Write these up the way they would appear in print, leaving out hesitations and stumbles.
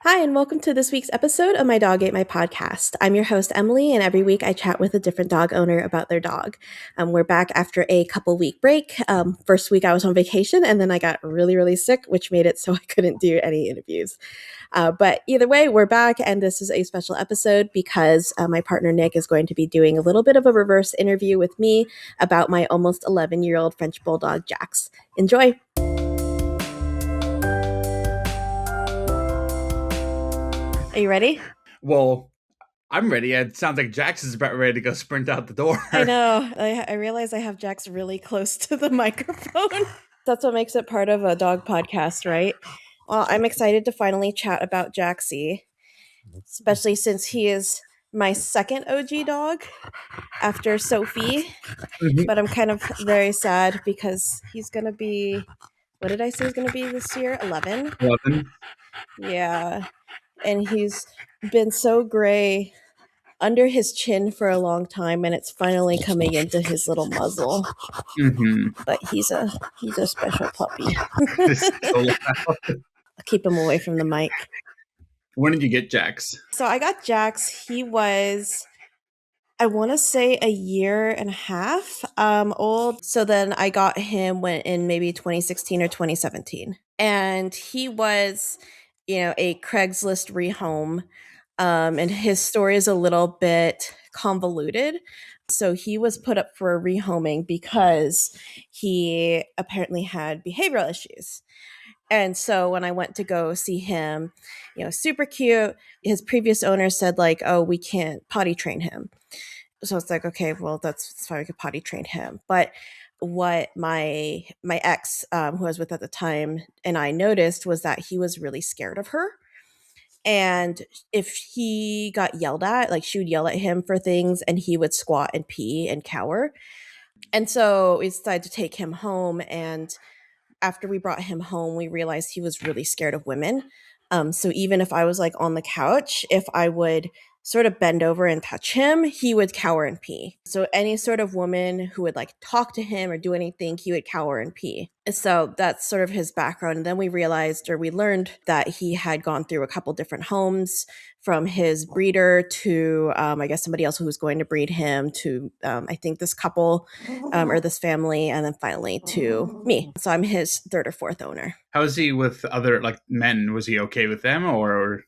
Hi, and welcome to this week's episode of My Dog Ate My Podcast. I'm your host, Emily, and every week I chat with a different dog owner about their dog. We're back after a couple week break. First week I was on vacation, and then I got really, really sick, which made it so I couldn't do any interviews. But either way, we're back, and this is a special episode because my partner Nick is going to be doing a little bit of a reverse interview with me about my almost 11-year-old French Bulldog, Jax. Enjoy! Are you ready? Well, I'm ready. It sounds like Jax is about ready to go sprint out the door. I know. I realize I have Jax really close to the microphone. That's what makes it part of a dog podcast, right? Well, I'm excited to finally chat about Jaxie, especially since he is my second OG dog after Sophie. Mhm. But I'm kind of very sad because he's going to be, what did I say he's going to be this year? 11? 11. Yeah. And he's been so gray under his chin for a long time, and it's finally coming into his little muzzle. Mm-hmm. But he's a special puppy. So, I'll keep him away from the mic. when did you get Jax? So I got Jax. He was, I want to say, a year and a half old. So then I got him when in maybe 2016 or 2017, and he was, a Craigslist rehome. And his story is a little bit convoluted. So he was put up for a rehoming because he apparently had behavioral issues. And so when I went to go see him, super cute. His previous owner said, like, oh, we can't potty train him. So it's like, okay, well, that's fine. We could potty train him. But what my ex, who I was with at the time, and I noticed was that he was really scared of her. And if he got yelled at, like she would yell at him for things and he would squat and pee and cower. And so we decided to take him home. And after we brought him home, we realized he was really scared of women. So even if I was like on the couch, if I would sort of bend over and touch him, he would cower and pee. So any sort of woman who would like talk to him or do anything, he would cower and pee. So that's sort of his background. And then we realized, or we learned, that he had gone through a couple different homes, from his breeder to I guess somebody else who was going to breed him to I think this couple or this family, and then finally to me. So I'm his third or fourth owner. How is he with other men? Was he okay with them or?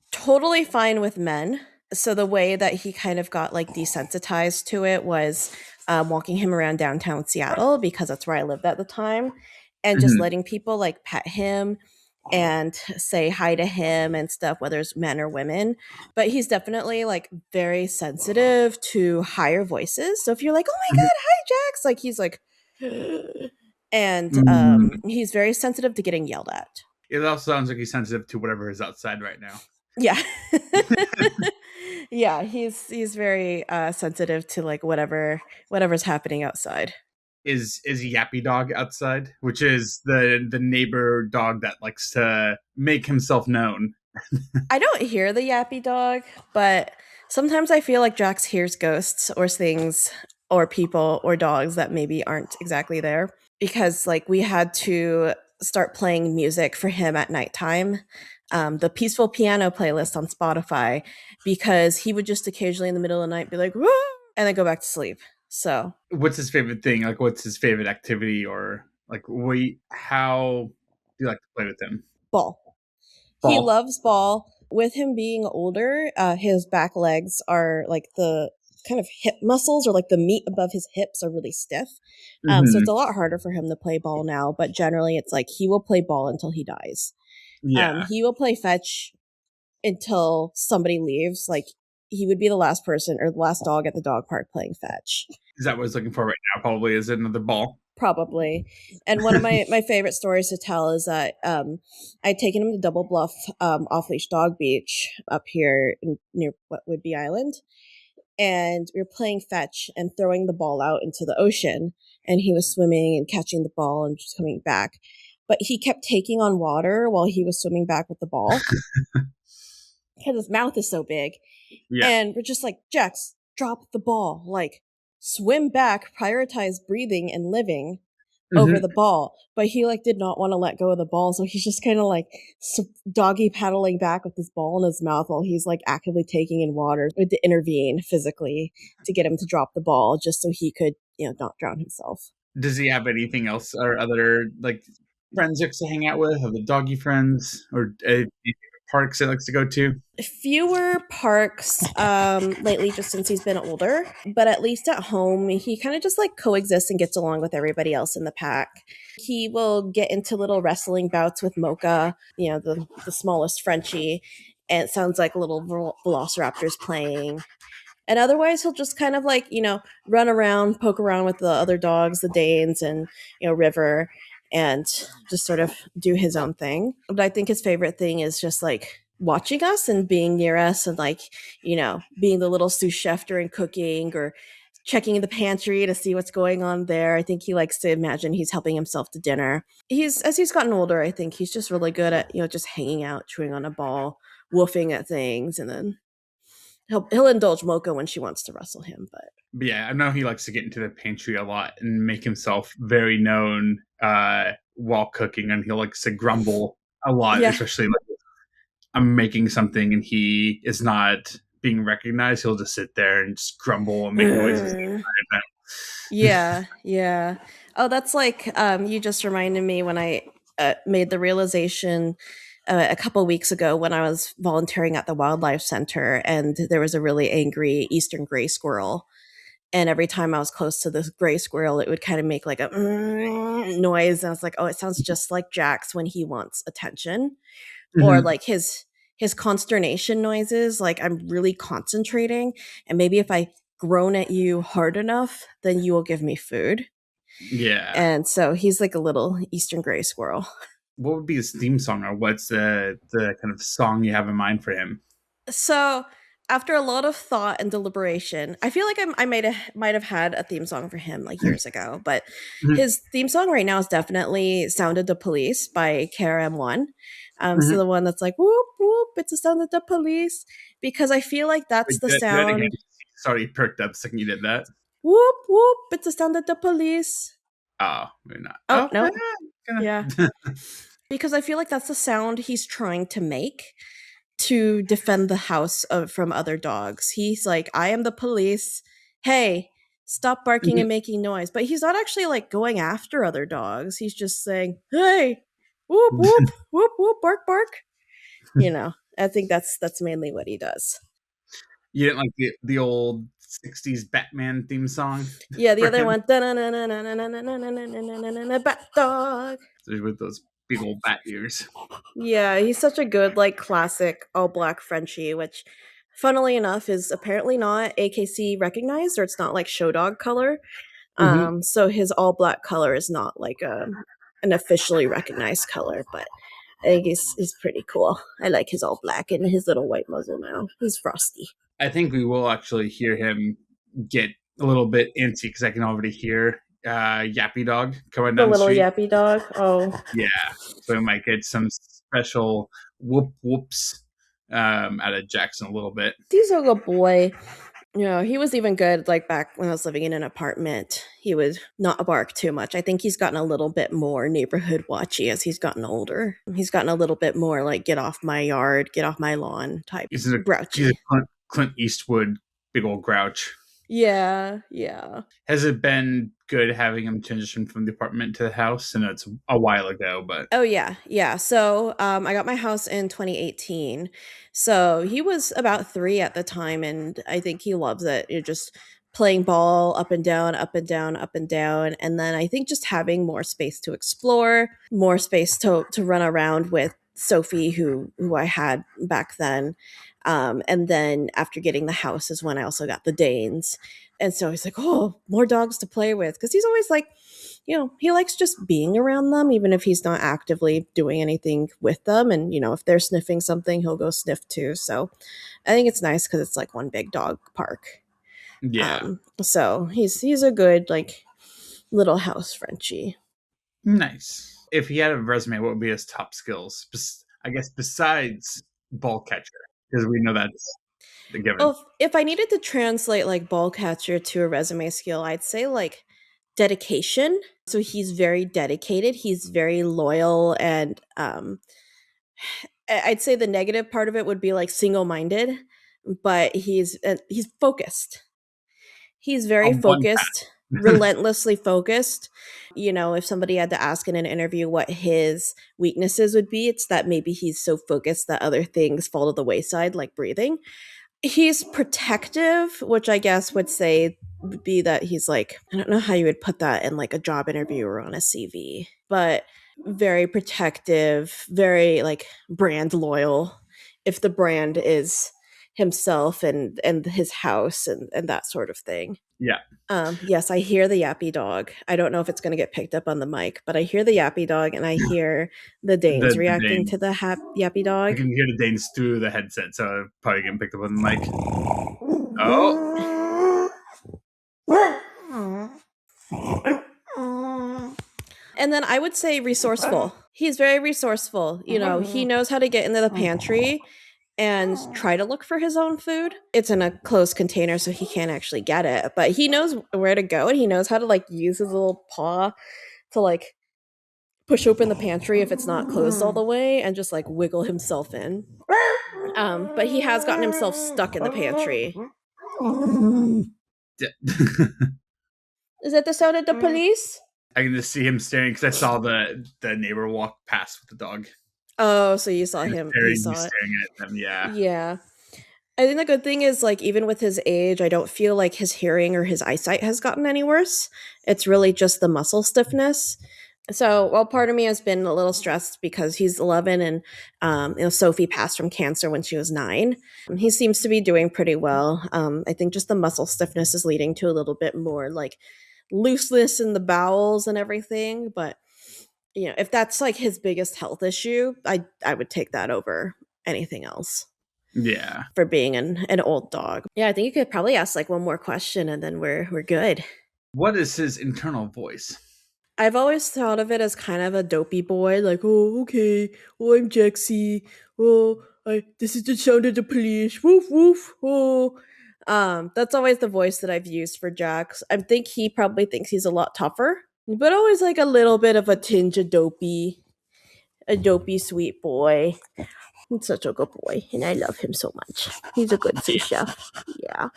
Totally fine with men. So the way that he kind of got like desensitized to it was walking him around downtown Seattle, because that's where I lived at the time, and just Mhm. letting people like pet him and say hi to him and stuff, whether it's men or women. But he's definitely like very sensitive to higher voices. So if you're like, oh my Mhm. God, hi, Jax, like he's like, and Mm. he's very sensitive to getting yelled at. It also sounds like he's sensitive to whatever is outside right now. Yeah. Yeah, he's very sensitive to like whatever's happening outside. Is Yappy Dog outside, which is the neighbor dog that likes to make himself known. I don't hear the yappy dog, but sometimes I feel like Jax hears ghosts or things or people or dogs that maybe aren't exactly there, because like we had to start playing music for him at nighttime, the peaceful piano playlist on Spotify, because he would just occasionally in the middle of the night be like, "Whoa," and then go back to sleep. So What's his favorite thing? Like, what's his favorite activity, or like, how do you like to play with him? ball. He Ball. loves ball. With him being older, his back legs are like the kind of hip muscles, or like the meat above his hips are really stiff. So Hmm. it's a lot harder for him to play ball now, but generally it's like he will play ball until he dies. Yeah. He will play fetch until somebody leaves. Like he would be the last person or the last dog at the dog park playing fetch. Is that what he's looking for right now? Probably is another ball. Probably. And one of my favorite stories to tell is that I'd taken him to Double Bluff off leash dog beach up here near what would be Island. And we were playing fetch and throwing the ball out into the ocean. And he was swimming and catching the ball and just coming back. But he kept taking on water while he was swimming back with the ball because his mouth is so big. Yeah. And we're just like, Jax, drop the ball. Like, swim back, prioritize breathing and living. over Hmm. the ball, but he like did not want to let go of the ball, so he's just kind of like doggy paddling back with his ball in his mouth while he's like actively taking in water. We had to intervene physically to get him to drop the ball just so he could, not drown himself. Does he have anything else or other like friends he likes to hang out with? Other doggy friends or parks he likes to go to? Fewer parks lately just since he's been older, but at least at home he kind of just like coexists and gets along with everybody else in the pack. He will get into little wrestling bouts with Mocha, the smallest Frenchie, and it sounds like little velociraptors playing. And otherwise, he'll just kind of like, run around, poke around with the other dogs, the Danes and, River, and just sort of do his own thing. But I think his favorite thing is just like watching us and being near us and like, being the little sous chef during cooking or checking the pantry to see what's going on there. I think he likes to imagine he's helping himself to dinner. As he's gotten older, I think he's just really good at, just hanging out, chewing on a ball, woofing at things, and then he'll indulge Mocha when she wants to wrestle him, but But yeah, I know he likes to get into the pantry a lot and make himself very known while cooking, and he likes to grumble a lot, yeah. especially like if I'm making something and he is not being recognized. He'll just sit there and just grumble and make noises. Yeah, yeah. Oh, that's like you just reminded me when I made the realization a couple weeks ago when I was volunteering at the wildlife center and there was a really angry eastern gray squirrel. And every time I was close to this gray squirrel, it would kind of make like a noise. And I was like, oh, it sounds just like Jax when he wants attention. Or Hmm. like his consternation noises, like I'm really concentrating, and maybe if I groan at you hard enough, then you will give me food. Yeah. And so he's like a little eastern gray squirrel. What would be his theme song, or what's the kind of song you have in mind for him? So after a lot of thought and deliberation, I feel like I might have had a theme song for him like years ago, but Hmm. his theme song right now is definitely "Sounded the Police" by KRM-One. So Hmm. the one that's like whoop whoop, it's the sound of the police, because I feel like that's Wait, the do that again. sound. Sorry, perked up the second you did that. Whoop whoop, it's the sound of the police. Oh, maybe not. Oh Oh, no, yeah, kind of. because I feel like that's the sound he's trying to make to defend the house from other dogs. He's like, I am the police. Hey, stop barking and making noise. But he's not actually like going after other dogs. He's just saying, hey, whoop, whoop, whoop, whoop, bark, bark. I think that's mainly what he does. You didn't like the old '60s Batman theme song Yeah, the for other him one, bat dog. with those big old bat ears. Yeah, he's such a good, like, classic all black Frenchie, which, funnily enough, is apparently not AKC recognized, or it's not like show dog color. Hmm. So his all black color is not like an officially recognized color, but I think he's pretty cool. I like his all black and his little white muzzle now. He's frosty. I think we will actually hear him get a little bit antsy because I can already hear Yappy Dog coming The down the little street. yappy dog. Oh, Yeah, so we might get some special whoops out of Jackson a little bit. he's a good boy. He was even good like back when I was living in an apartment. He would not bark too much. I think he's gotten a little bit more neighborhood watchy as he's gotten older. He's gotten a little bit more like get off my yard, get off my lawn type He's a grouchy. Clint Eastwood big old grouch. Yeah, yeah. Has it been good having him transition from the apartment to the house? And it's a while ago, but Oh yeah, yeah. So I got my house in 2018. So he was about 3 at the time, and I think he loves it. You're just playing ball up and down, up and down, up and down, and then I think just having more space to explore, more space to run around with Sophie, who I had back then. And then after getting the house is when I also got the Danes. And so he's like, oh, more dogs to play with. Because he's always like, he likes just being around them, even if he's not actively doing anything with them. And, if they're sniffing something, he'll go sniff too. So I think it's nice because it's like one big dog park. yeah, So he's a good, like, little house Frenchie. nice. If he had a resume, what would be his top skills? I guess besides ball catcher, because we know that's the given. Well, if I needed to translate like ball catcher to a resume skill, I'd say like dedication. So he's very dedicated. He's very loyal, and I'd say the negative part of it would be like single-minded, but he's focused. He's very On one focused, relentlessly focused. If somebody had to ask in an interview what his weaknesses would be, it's that maybe he's so focused that other things fall to the wayside, like breathing. He's protective, which I guess would be that he's like, I don't know how you would put that in like a job interview or on a CV, but very protective, very like brand loyal. If the brand is himself and his house and that sort of thing. yeah, Yes, I hear the yappy dog. I don't know if it's going to get picked up on the mic, but I hear the yappy dog and I hear the Danes the reacting Dane. to the yappy I dog. can hear the Danes through the headset, so probably getting picked up on the mic. Oh, And then I would say resourceful. He's very resourceful. He knows how to get into the pantry and try to look for his own food. It's in a closed container, so he can't actually get it, but he knows where to go and he knows how to like use his little paw to like push open the pantry if it's not closed all the way and just like wiggle himself in. But he has gotten himself stuck in the pantry. Is that the sound of the police? I can just see him staring because I saw the neighbor walk past with the dog. Oh, so you saw He was him. He staring, he's saw it. staring at them. Yeah, Yeah. I think the good thing is, like, even with his age, I don't feel like his hearing or his eyesight has gotten any worse. It's really just the muscle stiffness. So, well, part of me has been a little stressed because he's 11 and, Sophie passed from cancer when she was 9. He seems to be doing pretty well. I think just the muscle stiffness is leading to a little bit more, like, looseness in the bowels and everything. But, if that's, like, his biggest health issue, I would take that over anything else yeah. for being an old dog. Yeah, I think you could probably ask like one more question and then we're good. What is his internal voice? I've always thought of it as kind of a dopey boy, like, oh, okay, oh, I'm Jaxie. Oh, this is the sound of the police. Woof woof. Oh, that's always the voice that I've used for Jax. I think he probably thinks he's a lot tougher, but always like a little bit of a tinge of a dopey sweet boy. He's such a good boy, and I love him so much. He's a good sous chef. Yeah.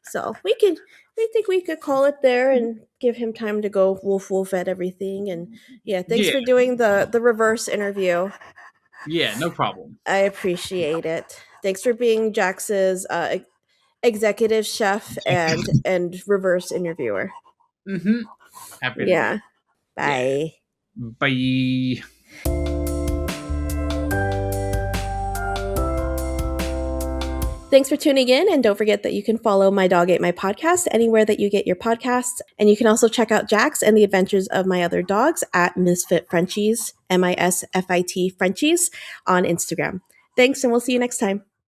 So I think we could call it there and give him time to go woof woof at everything. And yeah, thanks Yeah, for doing the reverse interview. yeah, no problem. I appreciate it. Thanks for being Jax's executive chef and reverse interviewer. Mm-hmm. Happy to do Yeah. it. Yeah. Bye. Bye. Thanks for tuning in, and don't forget that you can follow My Dog Ate My Podcast anywhere that you get your podcasts. And you can also check out Jax and the adventures of my other dogs at Misfit Frenchies, MISFIT Frenchies, on Instagram. Thanks, and we'll see you next time.